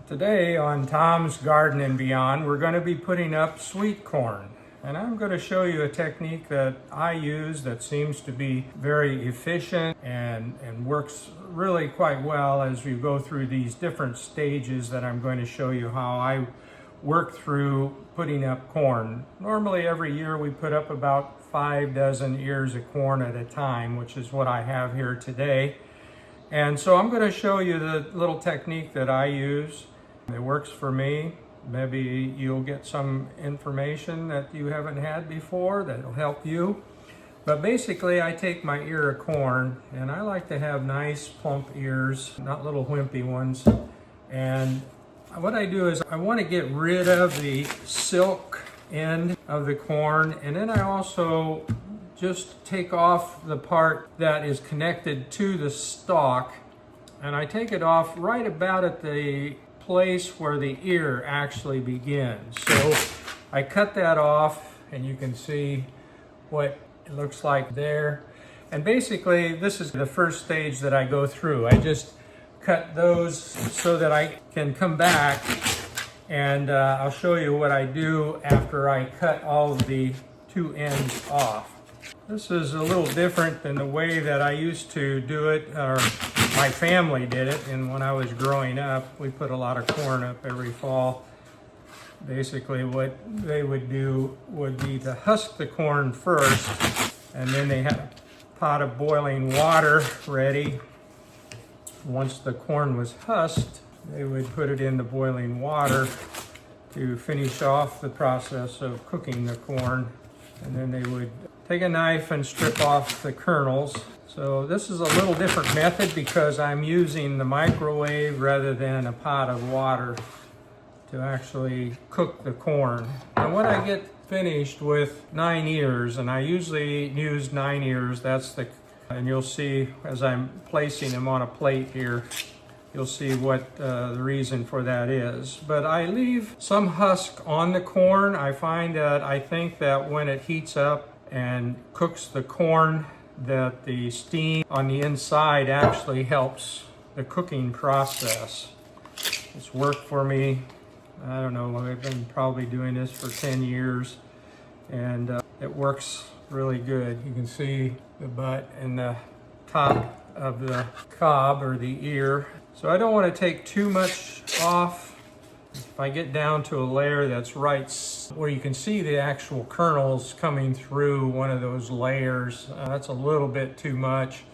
Today on Tom's Garden and Beyond, we're going to be putting up sweet corn. And I'm going to show you a technique that I use that seems to be very efficient and works really quite well as we go through these different stages that I'm going to show you how I work through putting up corn. Normally every year we put up about 5 dozen ears of corn at a time, which is what I have here today. And so I'm going to show you the little technique that I use. It works for me. Maybe you'll get some information that you haven't had before that'll help you. But basically I take my ear of corn, and I like to have nice plump ears, not little wimpy ones. And what I do is I want to get rid of the silk end of the corn, and then I also just take off the part that is connected to the stalk, and I take it off right about at the place where the ear actually begins. So I cut that off, and you can see what it looks like there. And basically this is the first stage that I go through. I just cut those so that I can come back, and I'll show you what I do after I cut all of the two ends off. This is a little different than the way that I used to do it, or my family did it. And when I was growing up, we put a lot of corn up every fall. Basically what they would do would be to husk the corn first, and then they had a pot of boiling water ready. Once the corn was husked, they would put it in the boiling water to finish off the process of cooking the corn. And then they would take a knife and strip off the kernels. So this is a little different method because I'm using the microwave rather than a pot of water to actually cook the corn. And when I get finished with 9 ears, and I usually use 9 ears, and you'll see as I'm placing them on a plate here, you'll see what the reason for that is. But I leave some husk on the corn. I think that when it heats up and cooks the corn, that the steam on the inside actually helps the cooking process. It's worked for me. I don't know, I've been probably doing this for 10 years, and it works really good. You can see the butt and the top of the cob or the ear. So I don't want to take too much off. If I get down to a layer that's right where you can see the actual kernels coming through one of those layers, that's a little bit too much.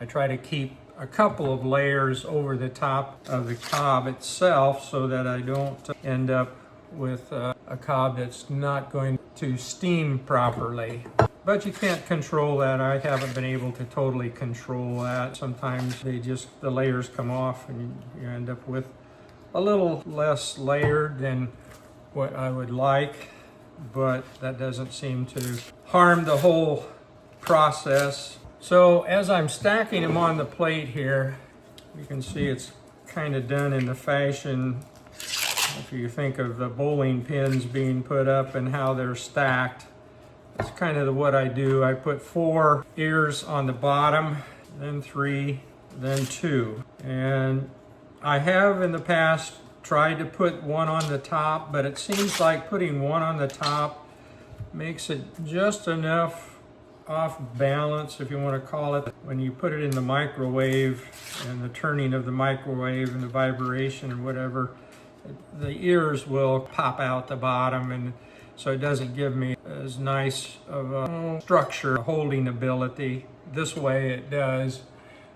I try to keep a couple of layers over the top of the cob itself so that I don't end up with a cob that's not going to steam properly. But you can't control that. I haven't been able to totally control that. Sometimes the layers come off and you end up with a little less layered than what I would like, but that doesn't seem to harm the whole process. So as I'm stacking them on the plate here, you can see it's kind of done in the fashion, if you think of the bowling pins being put up and how they're stacked. That's kind of what I do. I put 4 ears on the bottom, then 3, then 2. And I have in the past tried to put one on the top, but it seems like putting one on the top makes it just enough off balance, if you want to call it. When you put it in the microwave and the turning of the microwave and the vibration and whatever, the ears will pop out the bottom, and so it doesn't give me as nice of a structure, holding ability. This way it does.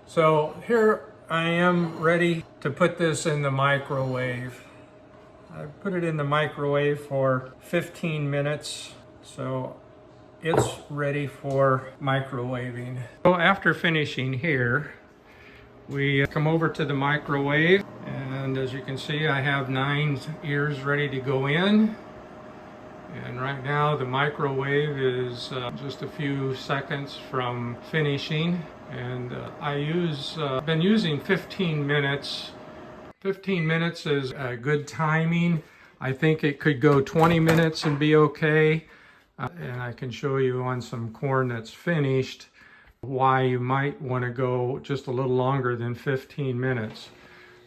So here I am ready to put this in the microwave. I put it in the microwave for 15 minutes, so it's ready for microwaving. So after finishing here, we come over to the microwave, and as you can see, I have 9 ears ready to go in. And right now the microwave is just a few seconds from finishing, and I've been using 15 minutes. 15 minutes is good timing. I think it could go 20 minutes and be okay. And I can show you on some corn that's finished why you might want to go just a little longer than 15 minutes.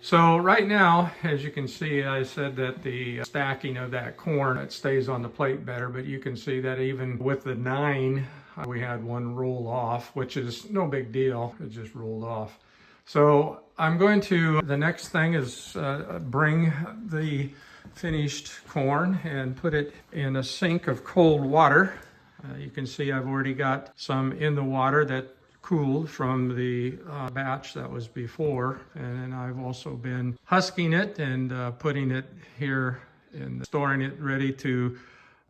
So right now, as you can see, I said that the stacking of that corn, it stays on the plate better, but you can see that even with the 9, we had one roll off, which is no big deal. It just rolled off. So I'm going to, the next thing is bring the finished corn and put it in a sink of cold water. You can see I've already got some in the water that cooled from the batch that was before, and then I've also been husking it and putting it here and storing it ready to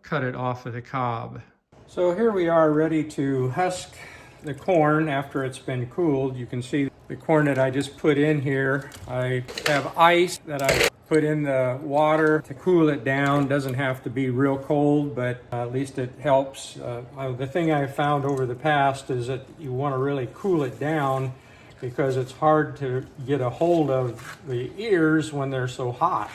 cut it off of the cob. So here we are ready to husk the corn after it's been cooled. You can see the corn that I just put in here. I have ice that I put in the water to cool it down. Doesn't have to be real cold, but at least it helps. The thing I found over the past is that you want to really cool it down because it's hard to get a hold of the ears when they're so hot.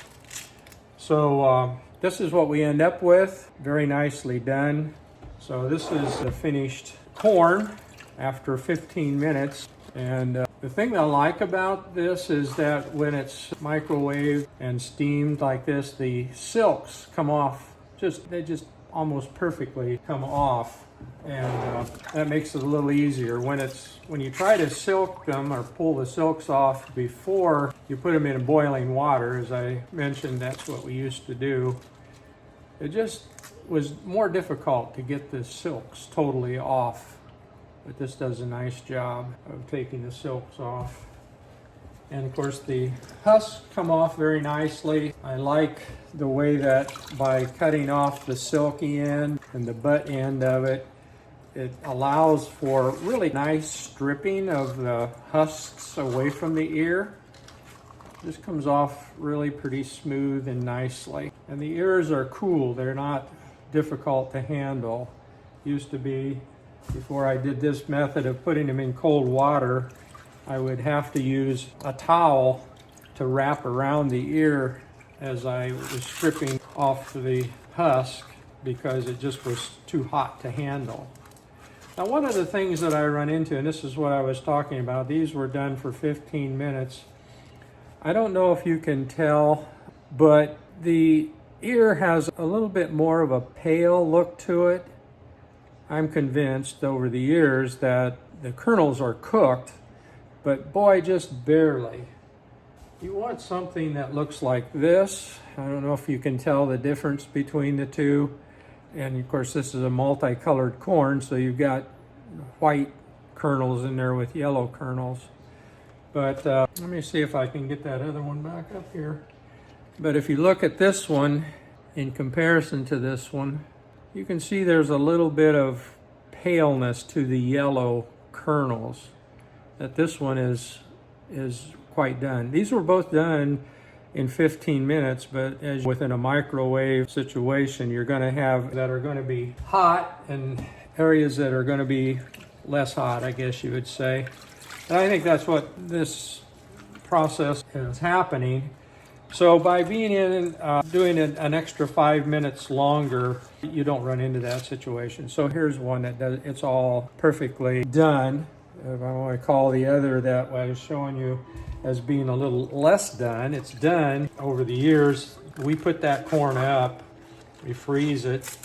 So this is what we end up with. Very nicely done. So this is the finished corn after 15 minutes. And the thing that I like about this is that when it's microwaved and steamed like this, the silks come off, they just almost perfectly come off. And that makes it a little easier. When you try to silk them or pull the silks off before you put them in boiling water, as I mentioned, that's what we used to do. It just was more difficult to get the silks totally off. But this does a nice job of taking the silks off. And of course the husks come off very nicely. I like the way that by cutting off the silky end and the butt end of it, it allows for really nice stripping of the husks away from the ear. This comes off really pretty smooth and nicely. And the ears are cool, they're not difficult to handle. Used to be, before I did this method of putting them in cold water, I would have to use a towel to wrap around the ear as I was stripping off the husk because it just was too hot to handle. Now, one of the things that I run into, and this is what I was talking about, these were done for 15 minutes. I don't know if you can tell, but the ear has a little bit more of a pale look to it. I'm convinced over the years that the kernels are cooked, but boy, just barely. You want something that looks like this. I don't know if you can tell the difference between the two. And of course, this is a multicolored corn, so you've got white kernels in there with yellow kernels. But let me see if I can get that other one back up here. But if you look at this one in comparison to this one, you can see there's a little bit of paleness to the yellow kernels. That this one is quite done. These were both done in 15 minutes, but as within a microwave situation, you're going to have that are going to be hot and areas that are going to be less hot, I guess you would say. And I think that's what this process is happening. So by being in, doing an extra 5 minutes longer, you don't run into that situation. So here's one that does, it's all perfectly done. If I want to call the other that I was showing you as being a little less done, it's done. Over the years, we put that corn up, we freeze it,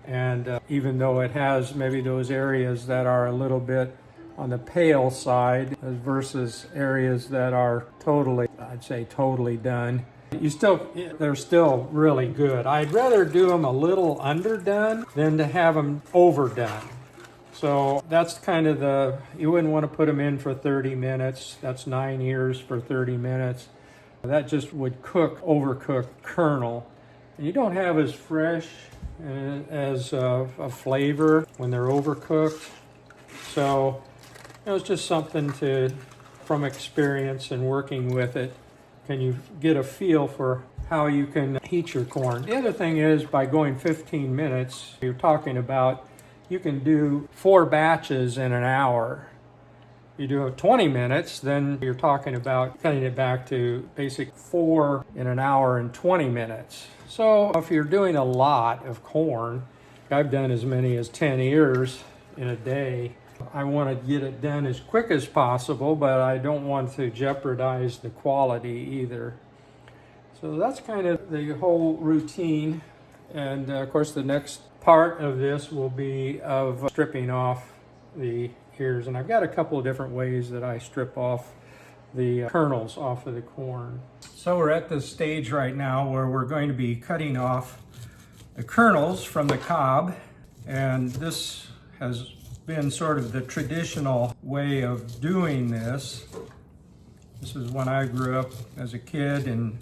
and even though it has maybe those areas that are a little bit on the pale side versus areas that are totally, I'd say totally done, they're still really good. I'd rather do them a little underdone than to have them overdone. So that's kind of you wouldn't want to put them in for 30 minutes. That's 9 ears for 30 minutes. That just would overcook kernel. And you don't have as fresh as a flavor when they're overcooked. So it was just something from experience and working with it, can you get a feel for how you can heat your corn. The other thing is, by going 15 minutes, you're talking about you can do 4 batches in an hour. You do it 20 minutes, then you're talking about cutting it back to basic 4 in an hour and 20 minutes. So if you're doing a lot of corn, I've done as many as 10 ears in a day, I want to get it done as quick as possible, but I don't want to jeopardize the quality either. So that's kind of the whole routine. And of course the next part of this will be of stripping off the ears. And I've got a couple of different ways that I strip off the kernels off of the corn. So we're at this stage right now where we're going to be cutting off the kernels from the cob. And this has been sort of the traditional way of doing this. This is when I grew up as a kid, and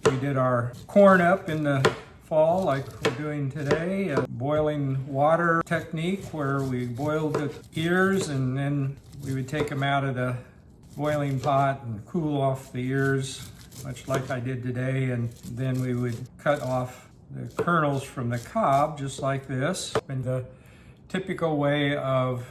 we did our corn up in the fall like we're doing today. A boiling water technique where we boiled the ears and then we would take them out of the boiling pot and cool off the ears, much like I did today, and then we would cut off the kernels from the cob just like this. And the typical way of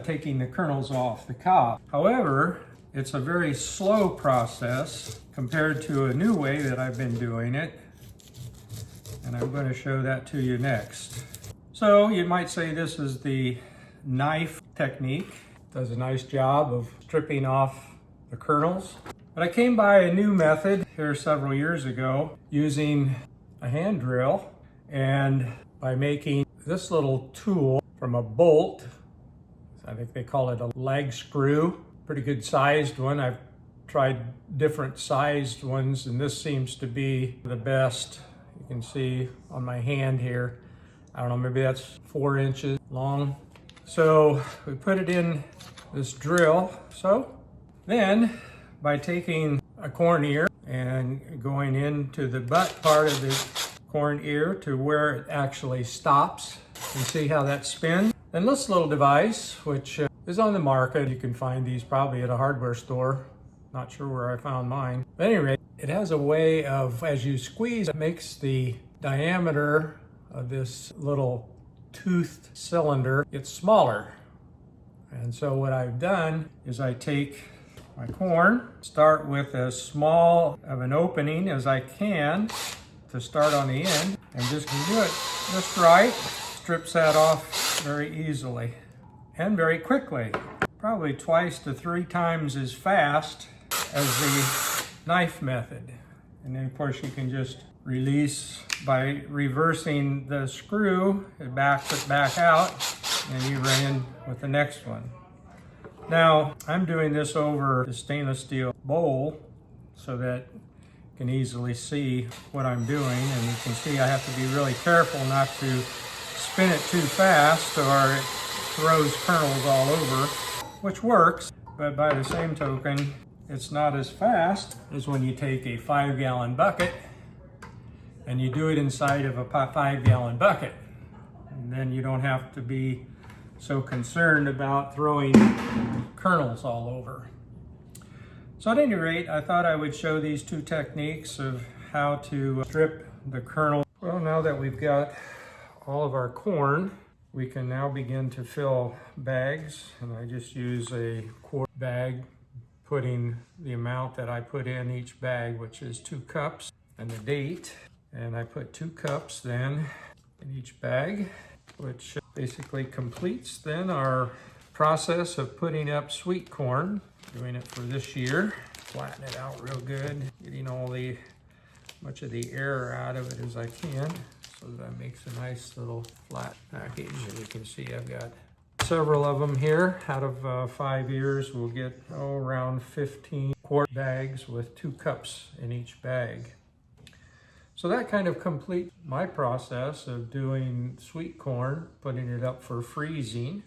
taking the kernels off the cob. However, it's a very slow process compared to a new way that I've been doing it, and I'm going to show that to you next. So you might say this is the knife technique. Does a nice job of stripping off the kernels. But I came by a new method here several years ago using a hand drill, and by making this little tool from a bolt. I think they call it a lag screw. Pretty good sized one. I've tried different sized ones, and this seems to be the best. You can see on my hand here, I don't know, maybe that's 4 inches long. So we put it in this drill. So then by taking a corn ear and going into the butt part of the corn ear to where it actually stops, and see how that spins. Then this little device, which is on the market, you can find these probably at a hardware store. Not sure where I found mine. But at any rate, it has a way of, as you squeeze, it makes the diameter of this little toothed cylinder get smaller. And so what I've done is I take my corn, start with as small of an opening as I can to start on the end, and just do it just right. Strips that off very easily and very quickly. Probably 2 to 3 times as fast as the knife method. And then of course you can just release by reversing the screw. It backs it back out and you run in with the next one. Now I'm doing this over the stainless steel bowl so that you can easily see what I'm doing, and you can see I have to be really careful not to spin it too fast or it throws kernels all over, which works, but by the same token, it's not as fast as when you take a 5-gallon bucket and you do it inside of a 5-gallon bucket. And then you don't have to be so concerned about throwing kernels all over. So at any rate, I thought I would show these 2 techniques of how to strip the kernel. Well, now that we've got all of our corn, we can now begin to fill bags. And I just use a quart bag, putting the amount that I put in each bag, which is 2 cups, and the date. And I put 2 cups then in each bag, which basically completes then our process of putting up sweet corn. Doing it for this year. Flatten it out real good, getting all the much of the air out of it as I can, so that makes a nice little flat package. And you can see I've got several of them here. Out of 5 ears, we'll get around 15 quart bags with 2 cups in each bag. So that kind of completes my process of doing sweet corn, putting it up for freezing.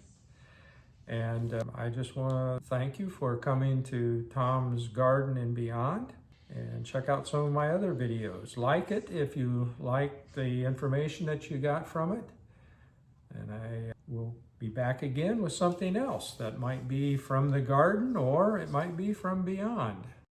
And I just want to thank you for coming to Tom's Garden and Beyond, and check out some of my other videos. Like it if you like the information that you got from it. And I will be back again with something else that might be from the garden or it might be from beyond.